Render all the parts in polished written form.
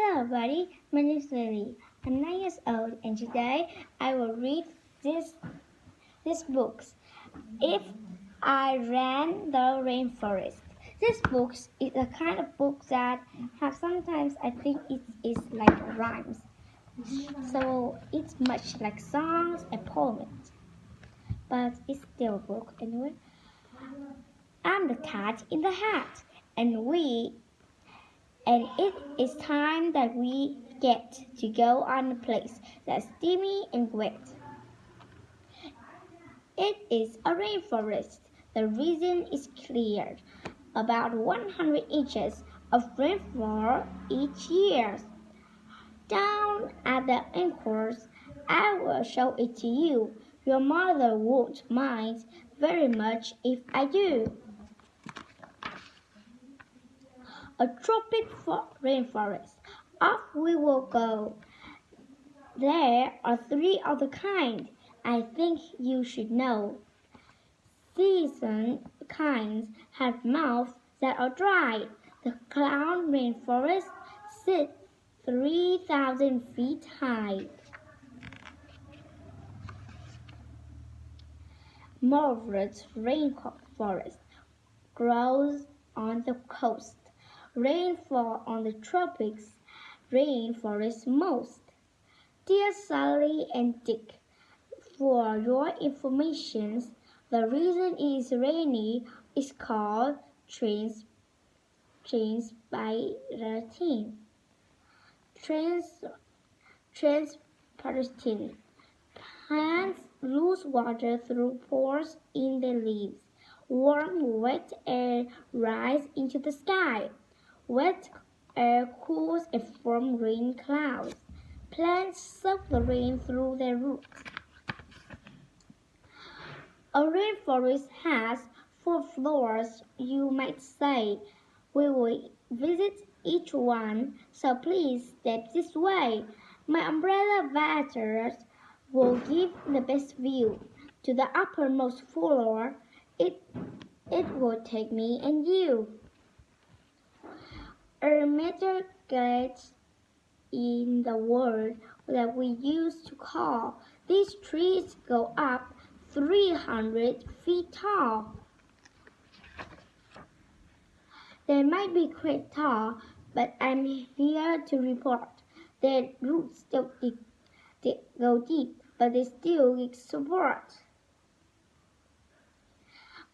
Hello everybody, my name is Lily. I'm 9 years old and today I will read these books. If I Ran the Rainforest. This book is a kind of book that sometimes I think it is like rhymes. So it's much like songs and poems. But it's still a book anyway. I'm the cat in the hat and it is time that we get to go on a place that's steamy and wet. It is a rainforest. The reason is clear. About 100 inches of rainfall each year. Down at the anchors, I will show it to you. Your mother won't mind very much if I do. A tropic rainforest. Off we will go. There are 3 of the kind I think you should know. Seasoned kinds have mouths that are dry. The cloud rainforest sits 3,000 feet high. Moderate rainforest grows on the coast. Rainfall on the tropics rainforest most. Dear Sally and Dick, for your information, the reason it is rainy is called transpiration. Transpiration. Plants lose water through pores in the leaves. Warm, wet air rises into the sky. Wet air cools and forms rain clouds. Plants soak the rain through their roots. A rainforest has 4 floors, you might say. We will visit each one, so please step this way. My umbrella visors will give the best view. To the uppermost floor, it will take me and you. A metal gate in the world that we used to call. These trees go up 300 feet tall. They might be quite tall, but I'm here to report their roots don't go deep, but they still need support.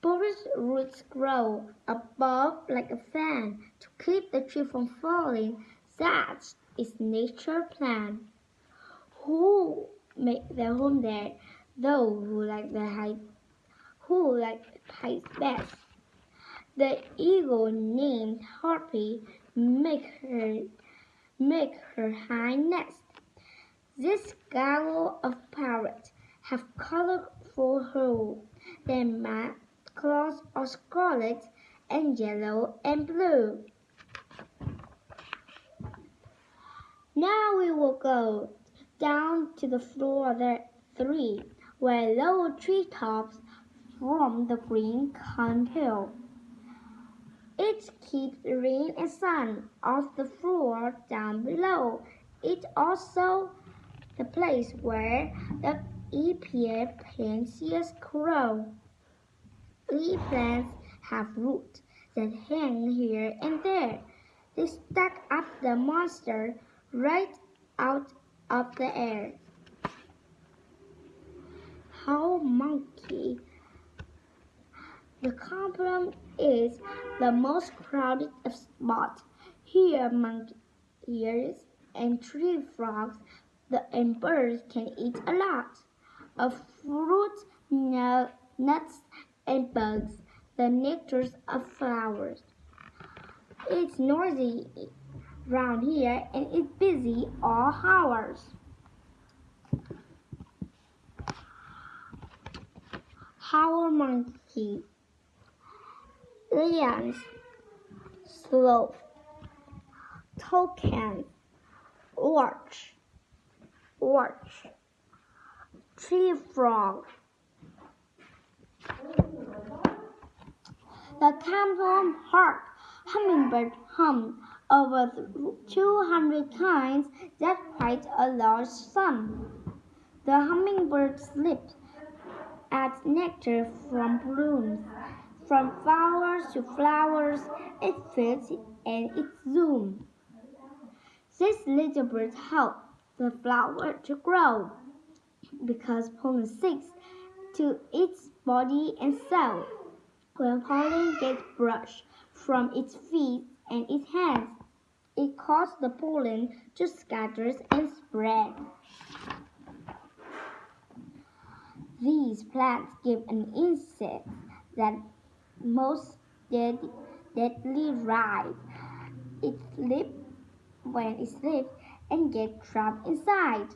Forest roots grow above like a fan to keep the tree from falling. That is nature's plan. Who make their home there? Those who like heights best. The eagle named Harpy make her high nest. This gaggle of parrots have colorful holes. Their claws are scarlet and yellow and blue. Now we will go down to the floor there 3, where low treetops form the green hill. It keeps rain and sun off the floor down below. It's also the place where the Epia plants grow. Tree plants have roots that hang here and there. They stack up the monster right out of the air. How monkey. The compound is the most crowded spot. Here monkeys and tree frogs and birds can eat a lot of fruits, nuts, and bugs, the nectars of flowers. It's noisy round here and it's busy all hours. Howler monkey, lions, sloth, toucan, larch, tree frog. The camel hark, hummingbird hum, over 200 kinds. That's quite a large sum. The hummingbird slips at nectar from blooms. From flowers to flowers, it feeds and it zooms. These little birds help the flower to grow because pollen sticks to its body and cell. When pollen gets brushed from its feet and its hands, it causes the pollen to scatter and spread. These plants give an insect that most deadly ride. It slips when it slips and gets trapped inside.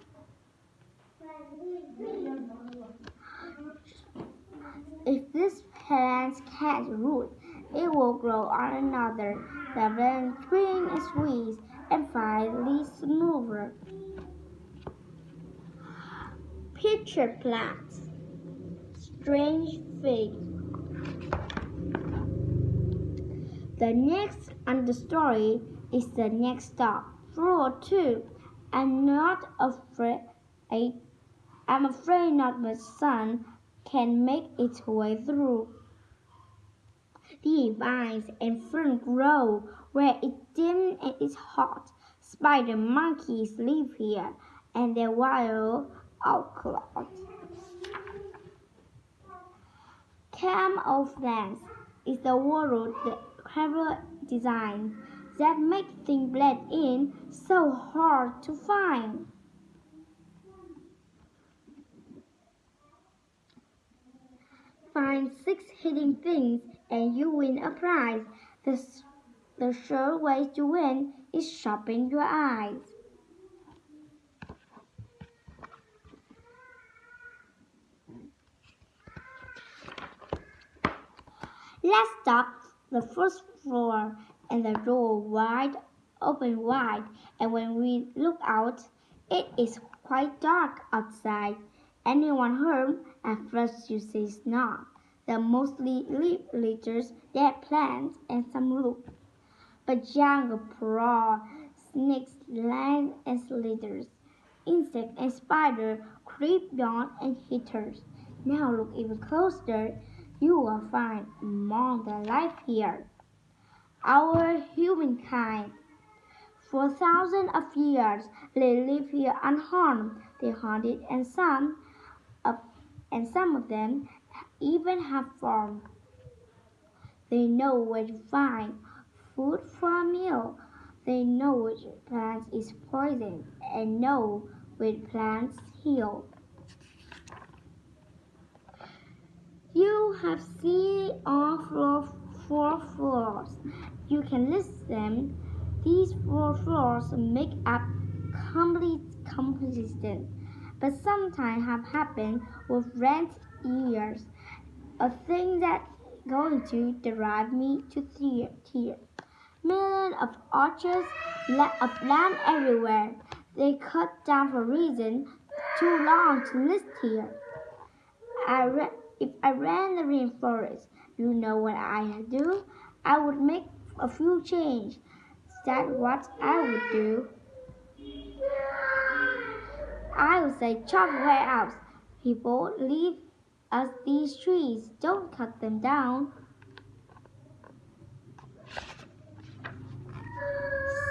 If this plant can't root, it will grow on another, then spring and squeeze, and finally snowbird. Pitcher plants. Strange fig. The next on the story is the next stop, floor 2. I'm not afraid. I'm afraid not much sun can make its way through. The vines and ferns grow where it's dim and it's hot. Spider monkeys live here, and they're wild outlaws. Camouflage is the world the clever design that makes things blend in so hard to find. Find 6 hidden things and you win a prize. The sure way to win is sharpen your eyes. Let's stop the first floor and the door open wide, and when we look out, it is quite dark outside. Anyone home? At first you say not. There are mostly leaf-litters, dead plants, and some roots. But jungle crawl, snakes, lions, and slithers. Insects and spiders creep down and hit us. Now look even closer. You will find among the life here our humankind. For thousands of years, they live here unharmed. They hunted, and some of them even have farms. They know where to find food for a meal. They know which plant is poison and know which plants heal. You have seen all 4 floors. You can list them. These 4 floors make up complete composition, but sometimes have happened with rent ears, a thing that's going to drive me to tears. Millions of orchards of land everywhere. They cut down for reasons too long to list here. If I ran the rainforest, you know what I'd do? I would make a few changes. That's what I would do. I would say chop way out. People, leave us these trees. Don't cut them down.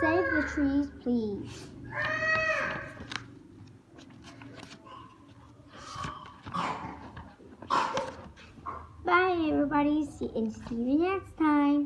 Save the trees, please. Bye, everybody. See you next time.